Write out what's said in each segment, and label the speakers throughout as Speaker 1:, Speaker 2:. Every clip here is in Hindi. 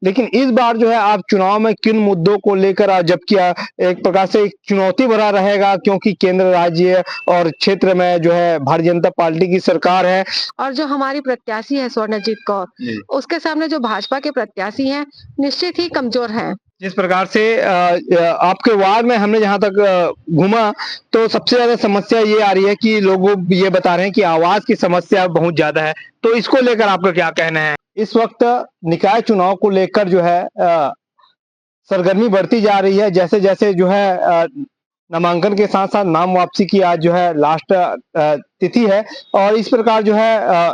Speaker 1: लेकिन इस बार जो है आप चुनाव में किन मुद्दों को लेकर जबकि एक प्रकार से एक चुनौती भरा रहेगा क्योंकि केंद्र, राज्य और क्षेत्र में जो है भारतीय जनता पार्टी की सरकार है।
Speaker 2: और जो हमारी प्रत्याशी है स्वर्णजीत कौर, उसके सामने जो भाजपा के प्रत्याशी हैं, निश्चित ही कमजोर हैं।
Speaker 1: जिस प्रकार से आपके वार्ड में हमने जहाँ तक घूमा तो सबसे ज्यादा समस्या ये आ रही है कि लोग ये बता रहे हैं कि आवाज की समस्या बहुत ज्यादा है, तो इसको लेकर आपका क्या कहना है? इस वक्त निकाय चुनाव को लेकर जो है सरगर्मी बढ़ती जा रही है। जैसे जैसे जो है नामांकन के साथ साथ नाम वापसी की आज जो है लास्ट तिथि है और इस प्रकार जो है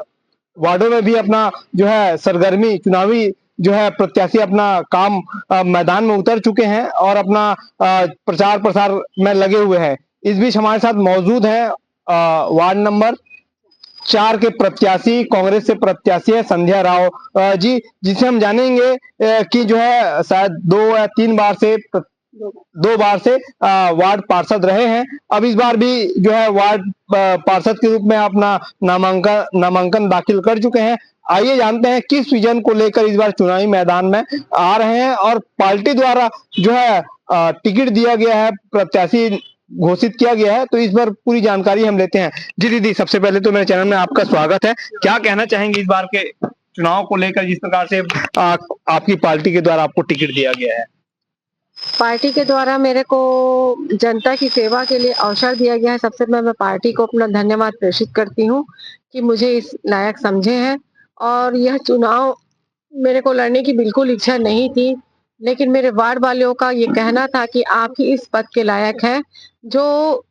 Speaker 1: वार्डों में भी अपना जो है सरगर्मी चुनावी जो है प्रत्याशी अपना काम मैदान में उतर चुके हैं और अपना प्रचार प्रसार में लगे हुए हैं। इस बीच हमारे साथ मौजूद है वार्ड नंबर 4 के प्रत्याशी, कांग्रेस से प्रत्याशी है संध्या राव जी, जिसे हम जानेंगे कि जो है शायद 2 या 3 बार से 2 बार से वार्ड पार्षद रहे हैं। अब इस बार भी जो है वार्ड पार्षद के रूप में अपना नामांकन दाखिल कर चुके हैं। आइए जानते हैं किस विजन को लेकर इस बार चुनावी मैदान में आ रहे हैं और पार्टी द्वारा जो है टिकट दिया गया है, प्रत्याशी घोषित किया गया है, तो इस बार पूरी जानकारी हम लेते हैं। जी दीदी, सबसे पहले तो मेरे चैनल में आपका स्वागत है। क्या कहना चाहेंगे इस बार के चुनाव को लेकर जिस प्रकार से आपकी पार्टी के द्वारा आपको टिकट दिया गया है?
Speaker 2: पार्टी के द्वारा मेरे को जनता की सेवा के लिए अवसर दिया गया है। सबसे मैं पार्टी को अपना धन्यवाद प्रेषित करती हूँ कि मुझे इस लायक समझे हैं। और यह चुनाव मेरे को लड़ने की बिल्कुल इच्छा नहीं थी, लेकिन मेरे वार्ड वालों का ये कहना था कि आप ही इस पद के लायक हैं, जो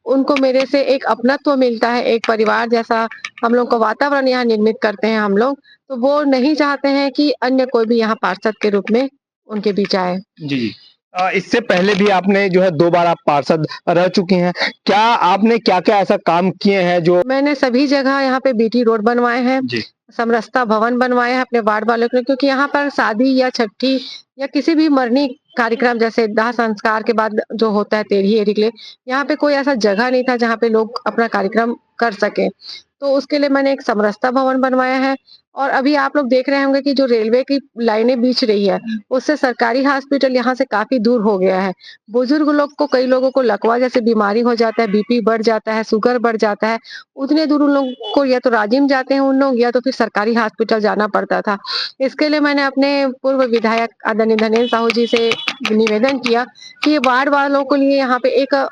Speaker 2: उनको मेरे से एक अपनत्व मिलता है, एक परिवार जैसा हम लोग को वातावरण यहाँ निर्मित करते हैं हम लोग, तो वो नहीं चाहते हैं कि अन्य कोई भी यहाँ पार्षद के रूप में उनके बीच आए।
Speaker 1: जी, इससे पहले भी आपने जो है 2 बार आप पार्षद रह चुके हैं। क्या आपने क्या-क्या ऐसा काम किए हैं जो?
Speaker 2: मैंने सभी जगह यहाँ पे बीटी रोड बनवाए हैं, समरसता भवन बनवाए हैं अपने वार्ड वालों के लिए, क्योंकि यहाँ पर शादी या छठी या किसी भी मरनी कार्यक्रम जैसे दाह संस्कार के बाद जो होता है तेरही एरी के लिए, यहाँ पे कोई ऐसा जगह नहीं था जहाँ पे लोग अपना कार्यक्रम कर सके। तो उसके लिए मैंने एक समरसता भवन बनवाया है। और अभी आप लोग देख रहे होंगे कि जो रेलवे की लाइनें बिछ रही है, उससे सरकारी हॉस्पिटल यहाँ से काफी दूर हो गया है। बुजुर्ग लोग को, कई लोगों को लकवा जैसे बीमारी हो जाता है, बीपी बढ़ जाता है, शुगर बढ़ जाता है, उतने दूर उन लोगों को या तो राजिम जाते हैं उन लोग या तो फिर सरकारी हॉस्पिटल जाना पड़ता था। इसके लिए मैंने अपने पूर्व विधायक आदरणीय धनेन्द्र साहू जी से निवेदन किया कि वार्ड वालों के लिए यहाँ पे एक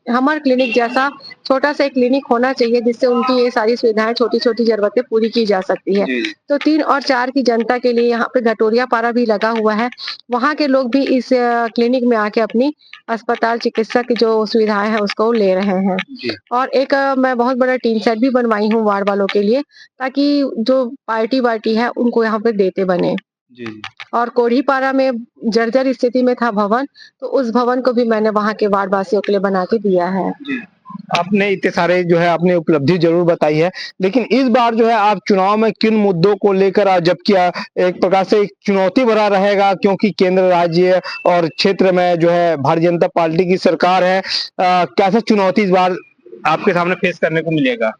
Speaker 2: हमर क्लिनिक जैसा छोटा सा एक क्लिनिक होना चाहिए, जिससे उनकी ये सारी सुविधाएं, छोटी-छोटी जरूरतें पूरी की जा सकती है। तो 3 और 4 की जनता के लिए यहाँ पे घटोरिया पारा भी लगा हुआ है, वहाँ के लोग भी इस क्लिनिक में आके अपनी अस्पताल चिकित्सा की जो सुविधाएं हैं उसको ले रहे हैं। और एक मैं बहुत बड़ा टीन सेट भी बनवाई हूँ वार्ड वालों के लिए, ताकि जो पार्टी वार्टी है उनको यहाँ पे देते बने। और कोढ़ीपारा में जर्जर स्थिति में था भवन, तो उस भवन को भी मैंने वहाँ के वार्ड वासियों के लिए बना के दिया है।
Speaker 1: आपने इतने सारे जो है आपने उपलब्धि जरूर बताई है, लेकिन इस बार जो है आप चुनाव में किन मुद्दों को लेकर जबकि एक प्रकार से एक चुनौती भरा रहेगा क्योंकि केंद्र, राज्य और क्षेत्र में जो है भारतीय जनता पार्टी की सरकार है, कैसा चुनौती इस बार आपके सामने फेस करने को मिलेगा?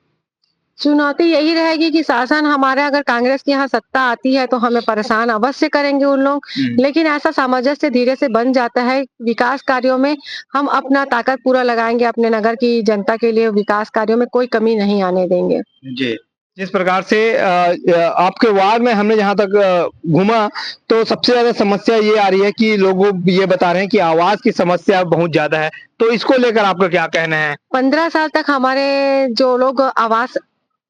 Speaker 2: चुनौती यही रहेगी कि शासन हमारे, अगर कांग्रेस की यहाँ सत्ता आती है तो हमें परेशान अवश्य करेंगे उन लोग, लेकिन ऐसा सामंजस्य धीरे से बन जाता है। विकास कार्यों में हम अपना ताकत पूरा लगाएंगे, अपने नगर की जनता के लिए विकास कार्यों में कोई कमी नहीं आने देंगे।
Speaker 1: जी, जिस प्रकार से आपके वार्ड में हमने जहाँ तक घूमा तो सबसे ज्यादा समस्या ये आ रही है कि लोग ये बता रहे हैं कि आवाज की समस्या बहुत ज्यादा है, तो इसको लेकर आपका क्या कहना है?
Speaker 2: 15 साल तक हमारे जो लोग आवास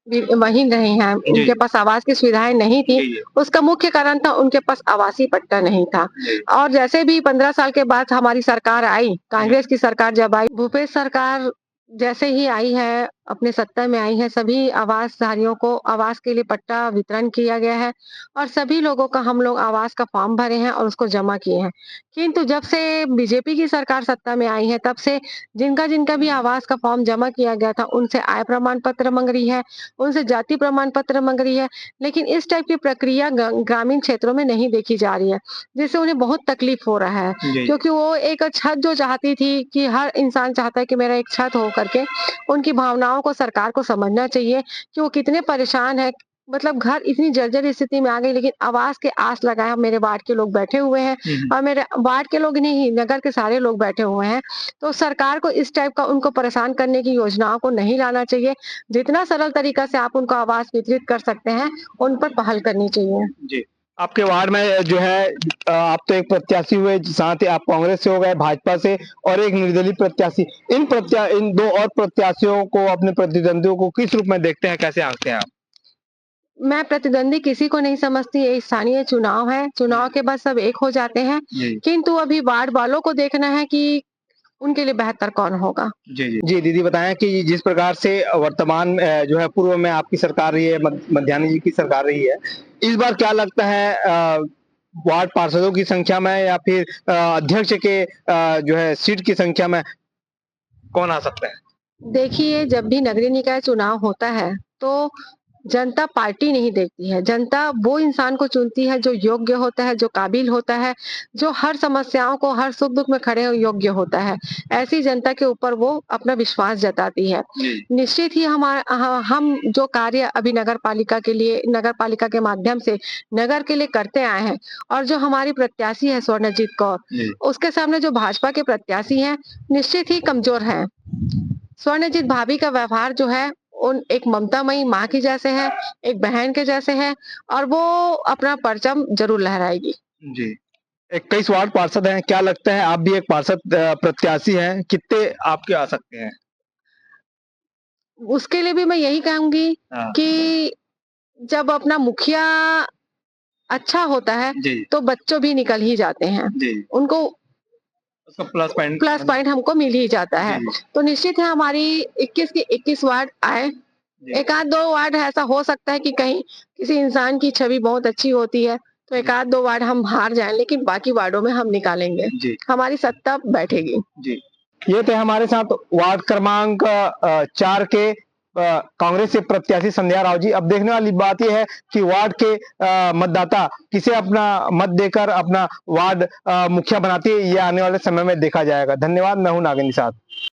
Speaker 2: वहीं रहे हैं, उनके पास आवास की सुविधाएं नहीं थी, उसका मुख्य कारण था उनके पास आवासीय पट्टा नहीं था। और जैसे भी 15 साल के बाद हमारी सरकार आई, कांग्रेस की सरकार जब आई, भूपेश सरकार जैसे ही आई है, अपने सत्ता में आई है, सभी आवासधारियों को आवास के लिए पट्टा वितरण किया गया है और सभी लोगों का हम लोग आवास का फॉर्म भरे हैं और उसको जमा किए हैं। किंतु जब से बीजेपी की सरकार सत्ता में आई है, तब से जिनका जिनका भी आवास का फॉर्म जमा किया गया था, उनसे आय प्रमाण पत्र मांग रही है, उनसे जाति प्रमाण पत्र मांग रही है, लेकिन इस टाइप की प्रक्रिया ग्रामीण क्षेत्रों में नहीं देखी जा रही है, जिससे उन्हें बहुत तकलीफ हो रहा है। क्योंकि वो एक छत जो चाहती थी कि हर इंसान चाहता है कि मेरा एक छत हो करके, उनकी भावनाओं को सरकार को समझना चाहिए कि वो कितने परेशान है मतलब घर इतनी जर्जर स्थिति में आ गई, लेकिन आवास के आस लगाए हम मेरे वार्ड के लोग बैठे हुए हैं और मेरे वार्ड के लोग नहीं, नगर के सारे लोग बैठे हुए हैं। तो सरकार को इस टाइप का उनको परेशान करने की योजनाओं को नहीं लाना चाहिए। जितना सरल तरीका से आप उनको आवास वितरित कर सकते हैं, उन पर पहल करनी चाहिए।
Speaker 1: जी। आपके वार्ड में जो है आप तो एक प्रत्याशी हुए, साथ ही आप कांग्रेस से हो गए, भाजपा से, और एक निर्दलीय प्रत्याशी। इन दो और प्रत्याशियों को, अपने प्रतिद्वंदियों को किस रूप में देखते हैं, कैसे आंकते हैं आप?
Speaker 2: मैं प्रतिद्वंदी किसी को नहीं समझती, ये स्थानीय चुनाव है, चुनाव के बाद सब एक हो जाते हैं। किंतु अभी वार्ड वालों को देखना है कि उनके लिए बेहतर कौन होगा।
Speaker 1: जी दीदी, बताएं कि जिस प्रकार से वर्तमान जो है, पूर्व में आपकी सरकार रही है, मध्यान्ह जी की सरकार रही है, इस बार क्या लगता है वार्ड पार्षदों की संख्या में या फिर अध्यक्ष के जो है सीट की संख्या में कौन आ सकता है?
Speaker 2: देखिए, जब भी नगरीय निकाय चुनाव होता है, तो जनता पार्टी नहीं देखती है, जनता वो इंसान को चुनती है जो योग्य होता है, जो काबिल होता है, जो हर समस्याओं को, हर सुख-दुख में खड़े योग्य होता है। ऐसी जनता के ऊपर वो अपना विश्वास जताती है। निश्चित ही हम जो कार्य अभी नगर पालिका के माध्यम से नगर के लिए करते आए हैं, और जो हमारी प्रत्याशी है स्वर्णजीत कौर, उसके सामने जो भाजपा के प्रत्याशी हैं, निश्चित ही कमजोर हैं। स्वर्णजीत भाभी का व्यवहार जो है उन एक ममतामयी माँ की जैसे है, एक बहन के जैसे है, और वो अपना परचम जरूर लहराएगी।
Speaker 1: जी। 21 वार्ड पार्षद हैं, क्या लगता है आप भी एक पार्षद प्रत्याशी हैं, कितने आपके आ सकते हैं?
Speaker 2: उसके लिए भी मैं यही कहूंगी कि जब अपना मुखिया अच्छा होता है, तो बच्चों भी निकल ही जाते हैं। उनको
Speaker 1: उसका प्लस
Speaker 2: पॉइंट हमको मिल ही जाता है। तो निश्चित है हमारी 21 की 21 वार्ड आए। एक आध दो वार्ड ऐसा हो सकता है कि कहीं किसी इंसान की छवि बहुत अच्छी होती है, तो एक आध दो वार्ड हम हार जाएं, लेकिन बाकी वार्डों में हम निकालेंगे। हमारी सत्ता बैठेगी।
Speaker 1: जी। ये थे हमारे साथ वार्ड क्रमांक 4 के कांग्रेस से प्रत्याशी संध्या राव जी। अब देखने वाली बात यह है कि वार्ड के मतदाता किसे अपना मत देकर अपना वार्ड मुखिया बनाती है, ये आने वाले समय में देखा जाएगा। धन्यवाद, मैं हूं नागेंद्र निषाद।